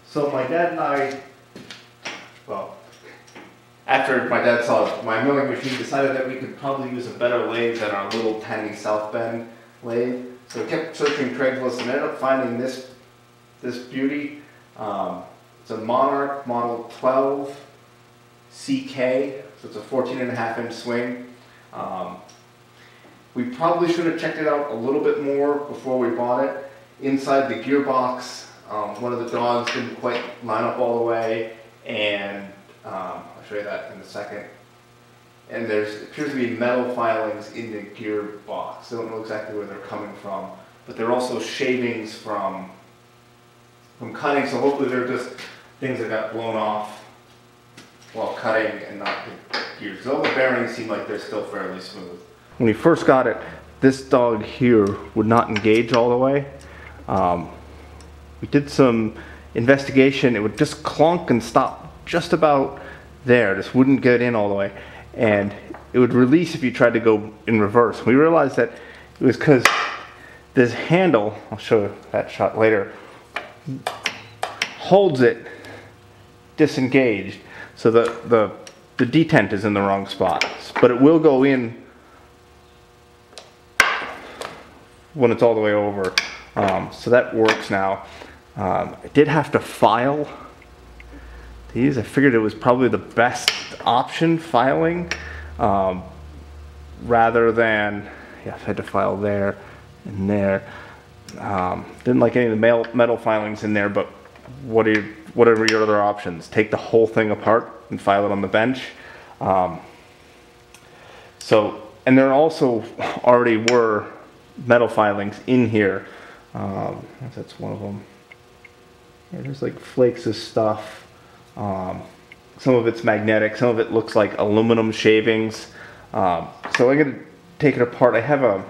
So my dad and I, well, after my dad saw my milling machine, decided that we could probably use a better lathe than our little tiny South Bend lathe. So we kept searching Craigslist and ended up finding this beauty. It's a Monarch Model 12 CK, so it's a 14.5-inch swing. We probably should have checked it out a little bit more before we bought it. Inside the gearbox, one of the dogs didn't quite line up all the way, and I'll show you that in a second. And there appears to be metal filings in the gearbox. I don't know exactly where they're coming from, but they're also shavings from cutting, so hopefully they're just things that got blown off while cutting and not the gears. All the bearings seem like they're still fairly smooth. When we first got it, this dog here would not engage all the way. We did some investigation. It would just clunk and stop just about there. Just wouldn't get in all the way. And it would release if you tried to go in reverse. We realized that it was because this handle, I'll show you that shot later, holds it disengaged. So the detent is in the wrong spot. But it will go in when it's all the way over. So that works now. I did have to file these. I figured it was probably the best option, filing, rather than, yeah, I had to file there and there. Didn't like any of the metal filings in there, but what are your other options? Take the whole thing apart and file it on the bench. And there also already were metal filings in here. That's one of them. Yeah, there's like flakes of stuff. Some of it's magnetic, some of it looks like aluminum shavings. So I'm gonna take it apart. I have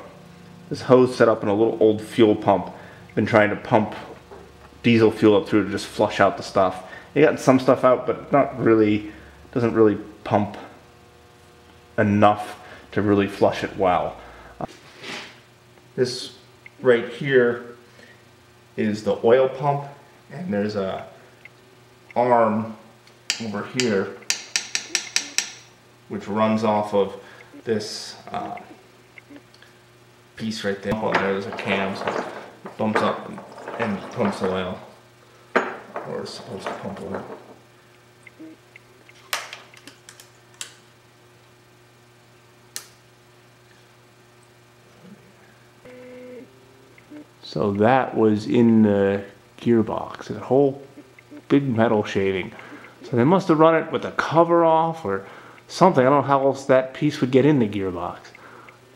this hose set up in a little old fuel pump. Been trying to pump diesel fuel up through to just flush out the stuff. It got some stuff out, but not really, doesn't really pump enough to really flush it well. This right here is the oil pump, and there's a arm over here which runs off of this piece right there. Oh, there's a cam, so it bumps up and pumps oil, or is supposed to pump oil. So that was in the gearbox, a whole big metal shaving. So they must have run it with the cover off or something. I don't know how else that piece would get in the gearbox.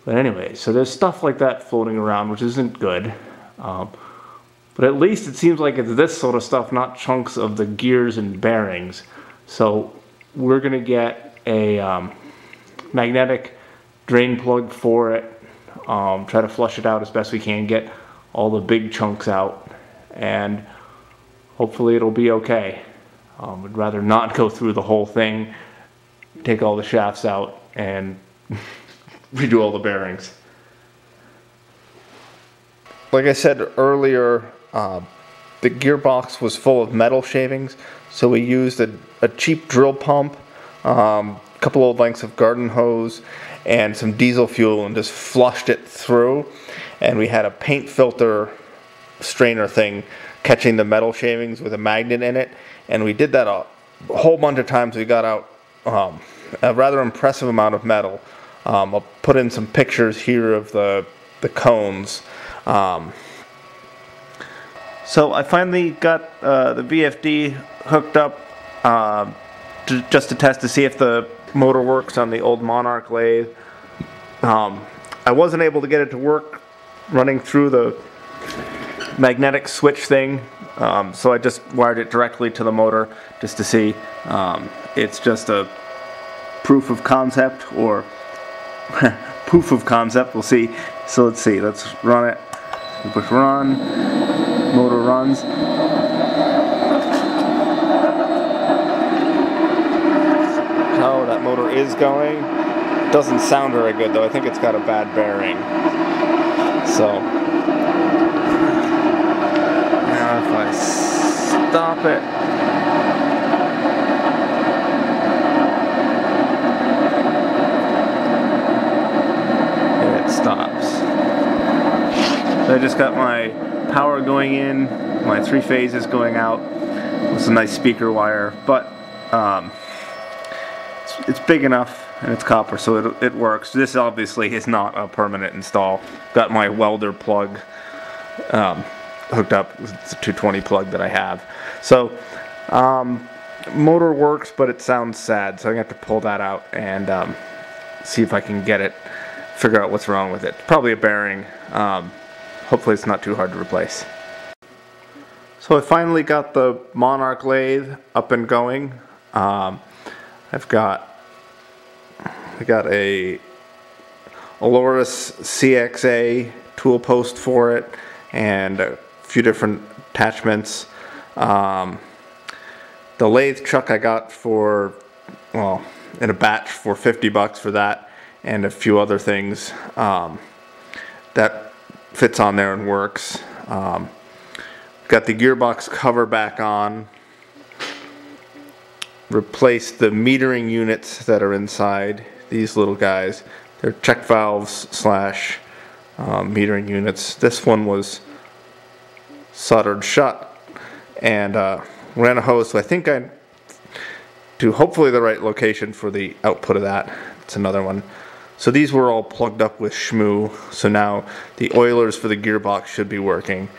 But anyway, so there's stuff like that floating around, which isn't good. But at least it seems like it's this sort of stuff, not chunks of the gears and bearings. So we're gonna get a magnetic drain plug for it. Try to flush it out as best we can, get all the big chunks out, and hopefully it'll be okay. I'd rather not go through the whole thing, take all the shafts out, and redo all the bearings. Like I said earlier, the gearbox was full of metal shavings, so we used a cheap drill pump, a couple old lengths of garden hose, and some diesel fuel, and just flushed it through. And we had a paint filter strainer thing catching the metal shavings with a magnet in it, and we did that a whole bunch of times. We got out a rather impressive amount of metal. I'll put in some pictures here of the cones. So I finally got the VFD hooked up just to test to see if the motor works on the old Monarch lathe. I wasn't able to get it to work running through the magnetic switch thing, so I just wired it directly to the motor just to see. It's just a proof of concept, or proof of concept, we'll see. So let's see, let's run it. We push run, motor runs. Oh, that motor is going. It doesn't sound very good though. I think it's got a bad bearing. So now if I stop it. It stops. So I just got my power going in, my 3 phases going out with some nice speaker wire, but it's big enough and it's copper, so it works. This obviously is not a permanent install. Got my welder plug hooked up. It's a 220 plug that I have. So motor works, but it sounds sad, so I'm gonna have to pull that out and see if I can get it, figure out what's wrong with it. Probably a bearing. Hopefully it's not too hard to replace. So I finally got the Monarch Lathe up and going. I got a Aloris CXA tool post for it and a few different attachments. The lathe chuck I got for, well, in a batch for 50 bucks for that, and a few other things that fits on there and works. Got the gearbox cover back on. Replaced the metering units that are inside. These little guys. They're check valves slash metering units. This one was soldered shut and ran a hose. So I think I to hopefully the right location for the output of that. It's another one. So these were all plugged up with Shmoo. So now the oilers for the gearbox should be working.